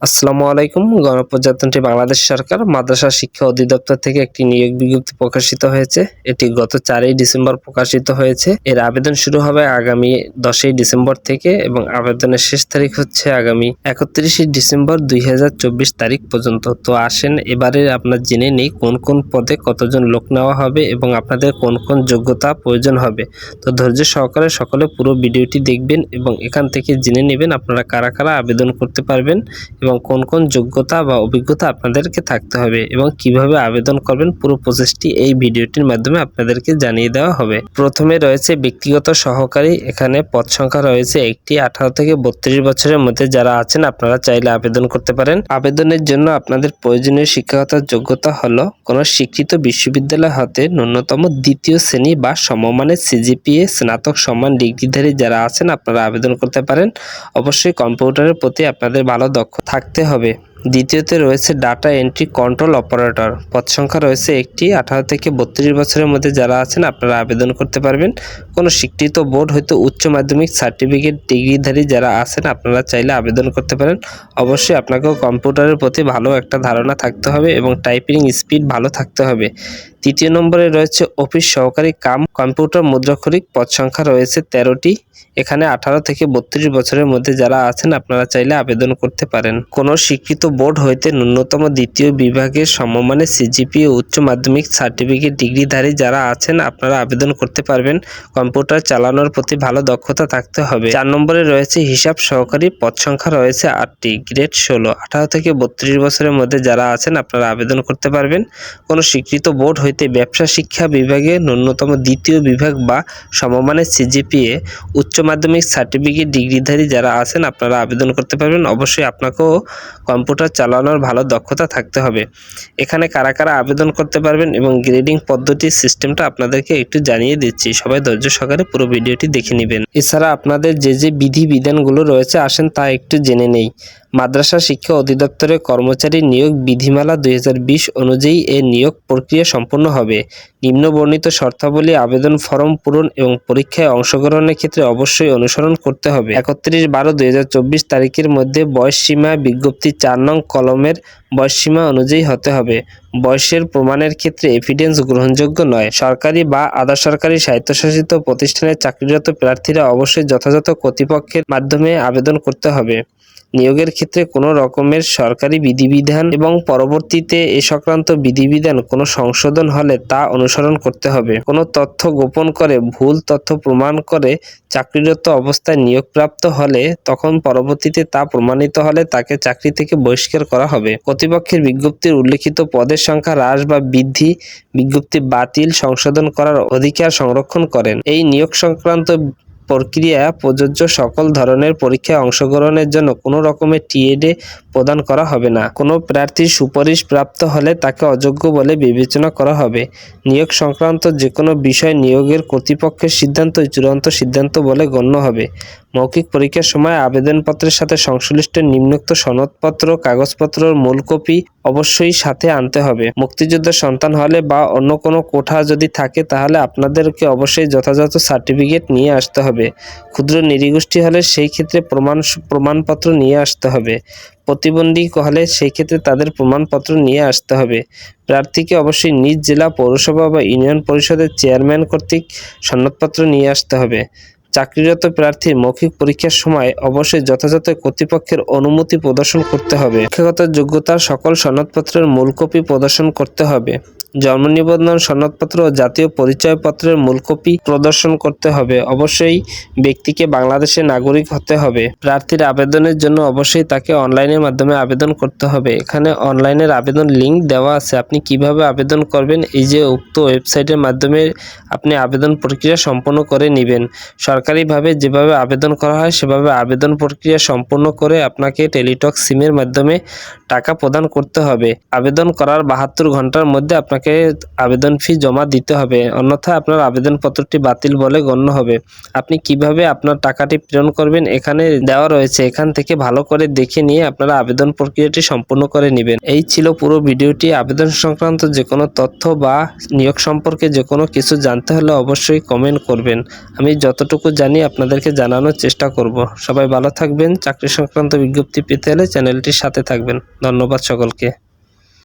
আসসালামু আলাইকুম। গণপ্রজাতন্ত্রী বাংলাদেশ সরকার মাদ্রাসা শিক্ষা অধিদপ্তর থেকে একটি নিয়োগ বিজ্ঞপ্তি প্রকাশিত হয়েছে। এটি গত 4ই ডিসেম্বর প্রকাশিত হয়েছে। এর আবেদন শুরু হবে আগামী 10ই ডিসেম্বর থেকে এবং আবেদনের শেষ তারিখ হচ্ছে আগামী 31শে ডিসেম্বর 2024 তারিখ পর্যন্ত। তো আসেন এবারে আপনার জেনে নেই কোন কোন পদে কতজন লোক নেওয়া হবে এবং আপনাদের কোন কোন যোগ্যতা প্রয়োজন হবে। তো ধৈর্য সহকারে সকলে পুরো ভিডিওটি দেখবেন এবং এখান থেকে জেনে নেবেন আপনারা কারা কারা আবেদন করতে পারবেন এবং কোন কোন যোগ্যতা বা অভিজ্ঞতা আপনাদেরকে থাকতে হবে এবং কিভাবে আবেদন করবেন পুরো প্রসেসটি এই ভিডিওটির মাধ্যমে আপনাদেরকে জানিয়ে দেওয়া হবে। প্রথমে রয়েছে ব্যক্তিগত সহকারী। এখানে পদ সংখ্যা রয়েছে একটি। 18 থেকে 32 বছরের মধ্যে যারা আছেন আপনারা চাইলে আবেদন করতে পারেন। আবেদনের জন্য আপনাদের প্রয়োজনীয় শিক্ষাগত যোগ্যতা হলো কোন স্বীকৃত বিশ্ববিদ্যালয় হতে ন্যূনতম দ্বিতীয় শ্রেণী বা সমমানের সিজিপিএ স্নাতক সম্মান ডিগ্রিধারী যারা আছেন আপনারা আবেদন করতে পারেন। অবশ্যই কম্পিউটারের প্রতি আপনাদের ভালো দক্ষ থাকতে হবে। দ্বিতীয়তে রয়েছে ডাটা এন্ট্রি কন্ট্রোল অপারেটর। পদ সংখ্যা রয়েছে একটি। 18 থেকে 32 বছরের মধ্যে যারা আছেন আপনারা আবেদন করতে পারবেন। কোনো স্বীকৃত বোর্ড হয়তো উচ্চ মাধ্যমিক সার্টিফিকেট ডিগ্রিধারী যারা আছেন আপনারা চাইলে আবেদন করতে পারেন। অবশ্যই আপনাকেও কম্পিউটারের প্রতি ভালো একটা ধারণা থাকতে হবে এবং টাইপিং স্পিড ভালো থাকতে হবে। তৃতীয় নম্বরে রয়েছে অফিস সহকারী কাম কম্পিউটার মুদ্রাক্ষরিক। পদ সংখ্যা রয়েছে 13টি। এখানে 18 থেকে 32 বছরের মধ্যে যারা আছেন আপনারা চাইলে আবেদন করতে পারেন। কোনো স্বীকৃত বোর্ড হইতে ন্যূনতম দ্বিতীয় বিভাগের সমমানের সিজিপিএ উচ্চ মাধ্যমিক সার্টিফিকেট ডিগ্রিধারী যারা আছেন আপনারা আবেদন করতে পারবেন। কম্পিউটার চালানোর প্রতি ভালো দক্ষতা থাকতে হবে। 4 নম্বরে রয়েছে হিসাব সহকারী। পদ সংখ্যা রয়েছে 8টি। গ্রেড 16। 18 থেকে 32 বছরের মধ্যে যারা আছেন আপনারা আবেদন করতে পারবেন। কোনো স্বীকৃত বোর্ড হইতে ব্যবসা শিক্ষা বিভাগে ন্যূনতম দ্বিতীয় বিভাগ বা সমমানের সিজিপিএ উচ্চ মাধ্যমিক সার্টিফিকেট ডিগ্রিধারী যারা আছেন আপনারা আবেদন করতে পারবেন। অবশ্যই আপনাকেও কম্পিউটার চালানোর ভালো দক্ষতা থাকতে হবে। এখানে কারা কারা আবেদন করতে পারবেন এবং গ্রেডিং পদ্ধতির সিস্টেমটা আপনাদেরকে একটু জানিয়ে দিচ্ছি। সবাই ধৈর্য সহকারে পুরো ভিডিওটি দেখে নেবেন। এছাড়া আপনাদের যে বিধিবিধানগুলো রয়েছে আসেন তা একটু জেনে নেই। মাদ্রাসা শিক্ষা অধিদপ্তরের কর্মচারী নিয়োগ বিধিমালা 2020 অনুযায়ী এর নিয়োগ প্রক্রিয়া সম্পন্ন হবে। নিম্নবর্ণিত শর্তাবলী আবেদন ফরম পূরণ এবং পরীক্ষায় অংশগ্রহণের ক্ষেত্রে অবশ্যই অনুসরণ করতে হবে। 31/12/2024 তারিখের মধ্যে বয়সসীমা বিজ্ঞপ্তি 4 নং কলমের বয়সসীমা অনুযায়ী হতে হবে। বয়সের প্রমাণের ক্ষেত্রে এভিডেন্স গ্রহণযোগ্য নয়। সরকারি বা আধা সরকারি স্বায়ত্তশাসিত প্রতিষ্ঠানে চাকরিরত প্রার্থীরা অবশ্যই যথাযথ কর্তৃপক্ষের মাধ্যমে আবেদন করতে হবে। নিয়োগের ক্ষেত্রে কোনো রকমের সরকারি বিধিবিধান এবং পরবর্তীতে এ সংক্রান্ত বিধিবিধান কোনো সংশোধন হলে তা অনুসরণ করতে হবে। কোনো তথ্য গোপন করে ভুল তথ্য প্রমাণ করে চাকরিরত অবস্থায় নিয়োগপ্রাপ্ত হলে তখন পরবর্তীতে তা প্রমাণিত হলে তাকে চাকরি থেকে বহিষ্কার করা হবে। কর্তৃপক্ষের বিজ্ঞপ্তির উল্লেখিত পদের সংখ্যা হ্রাস বা বৃদ্ধি বিজ্ঞপ্তি বাতিল সংশোধন করার অধিকার সংরক্ষণ করেন। এই নিয়োগ সংক্রান্ত প্রক্রিয়া প্রযোজ্য সকল ধরনের পরীক্ষায় অংশগ্রহণের জন্য কোনো রকমের টিএডে প্রদান করা হবে না। কোনো প্রার্থীর সুপারিশ প্রাপ্ত হলে তাকে অযোগ্য বলে বিবেচনা করা হবে। নিয়োগ সংক্রান্ত যে কোনো বিষয় নিয়োগের কর্তৃপক্ষের সিদ্ধান্তই চূড়ান্ত সিদ্ধান্ত বলে গণ্য হবে। মৌখিক পরীক্ষার সময় আবেদনপত্রের সাথে সংশ্লিষ্ট নিম্নোক্ত সনদপত্র কাগজপত্রের মূল কপি অবশ্যই সাথে আনতে হবে। মুক্তিযোদ্ধার সন্তান হলে বা অন্য কোনো কোঠা যদি থাকে তাহলে আপনাদেরকে অবশ্যই যথাযথ সার্টিফিকেট নিয়ে আসতে হবে। ক্ষুদ্র নৃগোষ্ঠী হলে সেই ক্ষেত্রে প্রমাণপত্র নিয়ে আসতে হবে। প্রতিবন্ধী হলে সেই ক্ষেত্রে তাদের প্রমাণপত্র নিয়ে আসতে হবে। প্রার্থীকে অবশ্যই নিজ জেলা পৌরসভা বা ইউনিয়ন পরিষদের চেয়ারম্যান কর্তৃক সনদপত্র নিয়ে আসতে হবে। চাকরিরত প্রার্থীর মৌখিক পরীক্ষার সময় অবশ্যই যথাযথ কর্তৃপক্ষের অনুমতি প্রদর্শন করতে হবে। শিক্ষাগত যোগ্যতার সকল সনদপত্রের মূল কপি প্রদর্শন করতে হবে। জন্ম নিবন্ধন সনদপত্র ও জাতীয় পরিচয়পত্রের মূল কপি প্রদর্শন করতে হবে। অবশ্যই ব্যক্তিকে বাংলাদেশের নাগরিক হতে হবে। প্রার্থীর আবেদনের জন্য অবশ্যই তাকে অনলাইনের মাধ্যমে আবেদন করতে হবে। এখানে অনলাইনের আবেদন লিঙ্ক দেওয়া আছে। আপনি কিভাবে আবেদন করবেন এই যে উক্ত ওয়েবসাইটের মাধ্যমে আপনি আবেদন প্রক্রিয়া সম্পন্ন করে নেবেন। সরকারিভাবে যেভাবে আবেদন করা হয় সেভাবে আবেদন প্রক্রিয়া সম্পন্ন করে আপনাকে টেলিটক সিমের মাধ্যমে টাকা প্রদান করতে হবে। আবেদন করার 72 ঘন্টার মধ্যে আপনাকে আপনাকে আবেদন ফি জমা দিতে হবে, অন্যথায় আপনার আবেদনপত্রটি বাতিল বলে গণ্য হবে। আপনি কিভাবে আপনার টাকাটি প্রেরণ করবেন এখানে দেওয়া রয়েছে, এখান থেকে ভালো করে দেখে নিয়ে আপনারা আবেদন প্রক্রিয়াটি সম্পূর্ণ করে নেবেন। এই ছিল পুরো ভিডিওটি। আবেদন সংক্রান্ত যে কোনো তথ্য বা নিয়োগ সম্পর্কে যে কোনো কিছু জানতে হলে অবশ্যই কমেন্ট করবেন। আমি যতটুকু জানি আপনাদেরকে জানানোর চেষ্টা করব। সবাই ভালো থাকবেন। চাকরি সংক্রান্ত বিজ্ঞপ্তি পেতে হলে চ্যানেলটির সাথে থাকবেন। ধন্যবাদ সকলকে।